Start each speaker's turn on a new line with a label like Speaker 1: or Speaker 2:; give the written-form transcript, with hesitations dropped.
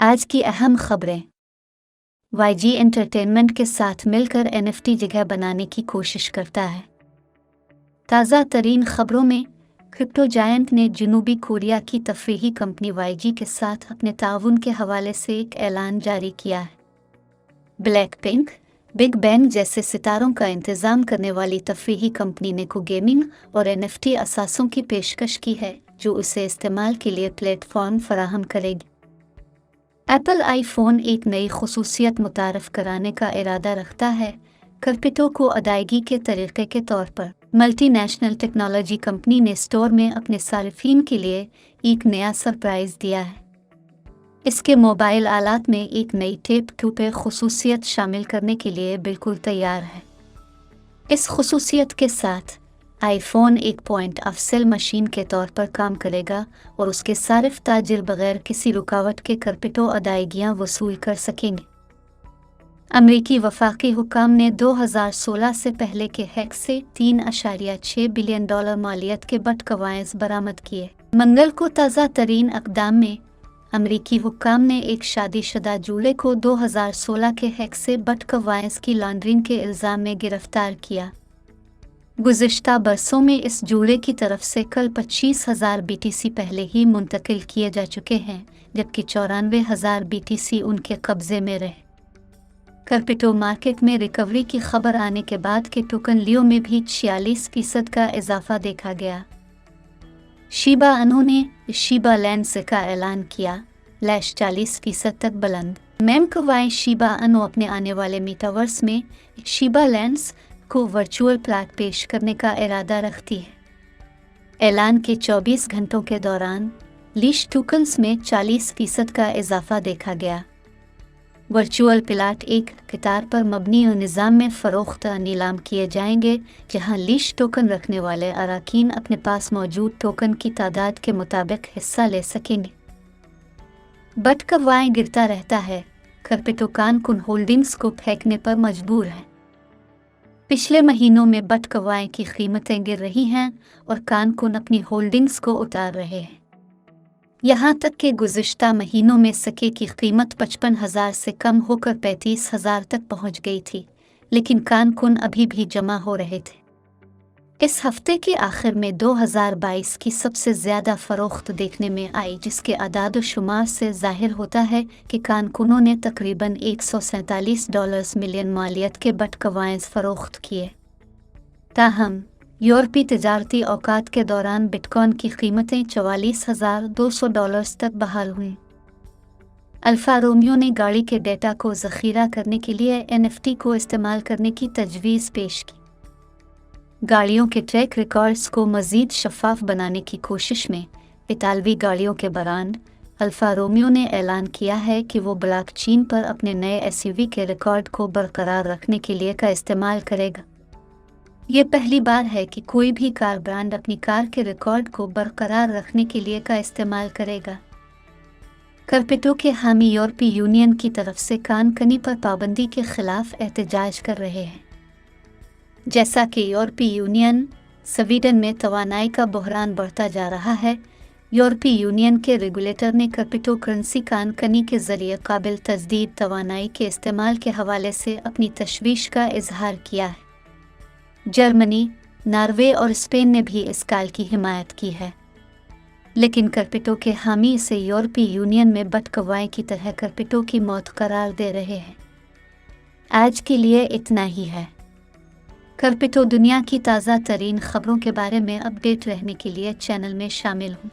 Speaker 1: आज की अहम खबरें। YG एंटरटेनमेंट के साथ मिलकर NFT जगह बनाने की कोशिश करता है। ताज़ा तरीन खबरों में, क्रिप्टो जायंट ने जनूबी कोरिया की तफरीही कंपनी YG के साथ अपने ताउन के हवाले से एक ऐलान जारी किया है। ब्लैक पिंक, बिग बैंग जैसे सितारों का इंतज़ाम करने वाली तफरीही कंपनी ने को गेमिंग और NFT असासों की पेशकश की है जो उसे इस्तेमाल के लिए प्लेटफॉर्म फराहम करेगी। एप्पल आईफोन एक नई खुसूसियत मुतारफ़ कराने का इरादा रखता है। क्रिप्टो को अदायगी के तरीक़े के तौर पर मल्टीनेशनल टेक्नोलॉजी कंपनी ने स्टोर में अपने सारिफीन के लिए एक नया सरप्राइज़ दिया है। इसके मोबाइल आलात में एक नई टेप टू खुसूसियत शामिल करने के लिए बिल्कुल तैयार है। इस खुसूसियत के साथ आईफोन एक पॉइंट ऑफ सेल मशीन के तौर पर काम करेगा और उसके सारिफ ताजिर बगैर किसी रुकावट के क्रिप्टो अदायगियाँ वसूल कर सकेंगे। अमेरिकी वफाकी हुक्काम ने 2016 से पहले के हैक से $3.6 बिलियन मालियत के बिटकॉइन्स बरामद किए। मंगल को ताज़ा तरीन अक़दाम में अमेरिकी हुक्काम ने एक शादीशुदा दूल्हे को 2016 के हैक से बिटकॉइन्स की लॉन्ड्रिंग के इल्ज़ाम में गिरफ्तार किया। गुज़िश्ता बरसों में इस जूड़े की तरफ से कल 25,000 BTC पहले ही मुंतकिल किए जा चुके हैं, जबकि 94,000 BTC उनके कब्ज़े में रहे। क्रिप्टो मार्केट में रिकवरी की खबर आने के बाद के टोकन लियो में भी 46% का इजाफा देखा गया। शिबा इनु ने शिबा लैंड्स का ऐलान किया, लैश 40% तक बुलंद। मेमकवाई शिबा इनु अपने आने वाले मीटावर्स में शिबा लैंड्स को वर्चुअल प्लॉट पेश करने का इरादा रखती है। ऐलान के 24 घंटों के दौरान लीश टोकन्स में 40% का इजाफा देखा गया। वर्चुअल प्लॉट एक कतार पर मबनी निज़ाम में फ़रोख्त नीलाम किए जाएंगे, जहां लीश टोकन रखने वाले अराकीन अपने पास मौजूद टोकन की तादाद के मुताबिक हिस्सा ले सकेंगे। बिटकॉइन गिरता रहता है, क्रिप्टो कानकुन होल्डिंग्स को फेंकने पर मजबूर है। पिछले महीनों में बिटकॉइन की कीमतें गिर रही हैं और कानकुन अपनी होल्डिंग्स को उतार रहे हैं। यहाँ तक कि गुज़िश्ता महीनों में सिक्के की कीमत 55,000 से कम होकर 35,000 तक पहुँच गई थी, लेकिन कानकुन अभी भी जमा हो रहे थे। इस हफ्ते के आखिर में 2022 की सबसे ज़्यादा फ़रोख्त देखने में आई, जिसके अदाद शुमार से ज़ाहिर होता है कि कानकुनों ने तकरीबन $147 मिलियन मालियत के बिटकॉइन्स फ़रोख्त किए। ताहम यूरोपी तजारती औकात के दौरान बिटकॉइन की कीमतें $44,200 तक बहाल हुईं। अल्फा रोमियो ने गाड़ी के डेटा को ज़ख़ीरा करने के लिए NFT को इस्तेमाल करने की तजवीज़ पेश की। गाड़ियों के ट्रैक रिकॉर्ड्स को मज़ीद शफ़ाफ बनाने की कोशिश में इतालवी गाड़ियों के ब्रांड अल्फा रोमियो ने ऐलान किया है कि वो ब्लॉकचेन पर अपने नए SUV के रिकॉर्ड को बरकरार रखने के लिए का इस्तेमाल करेगा। ये पहली बार है कि कोई भी कार ब्रांड अपनी कार के रिकॉर्ड को बरकरार रखने के लिए का इस्तेमाल करेगा। क्रिप्टो के हामी यूरोपीय यूनियन की तरफ से कानकनी पर पाबंदी के खिलाफ एहतजाज कर रहे हैं। जैसा कि यूरोपीय यूनियन स्वीडन में तवानाई का बहरान बढ़ता जा रहा है, यूरोपीय यूनियन के रेगुलेटर ने क्रिप्टो करेंसी कानकनी के ज़रिए काबिल तजदीद तवानाई के इस्तेमाल के हवाले से अपनी तशवीश का इजहार किया है। जर्मनी, नॉर्वे और स्पेन ने भी इस काल की हिमायत की है, लेकिन क्रिप्टो के हामी इसे यूरोपीय यूनियन में बिटकॉइन की तरह क्रिप्टो की मौत करार दे रहे हैं। आज के लिए इतना ही है। क्रिप्टो दुनिया की ताज़ा तरीन खबरों के बारे में अपडेट रहने के लिए चैनल में शामिल हों।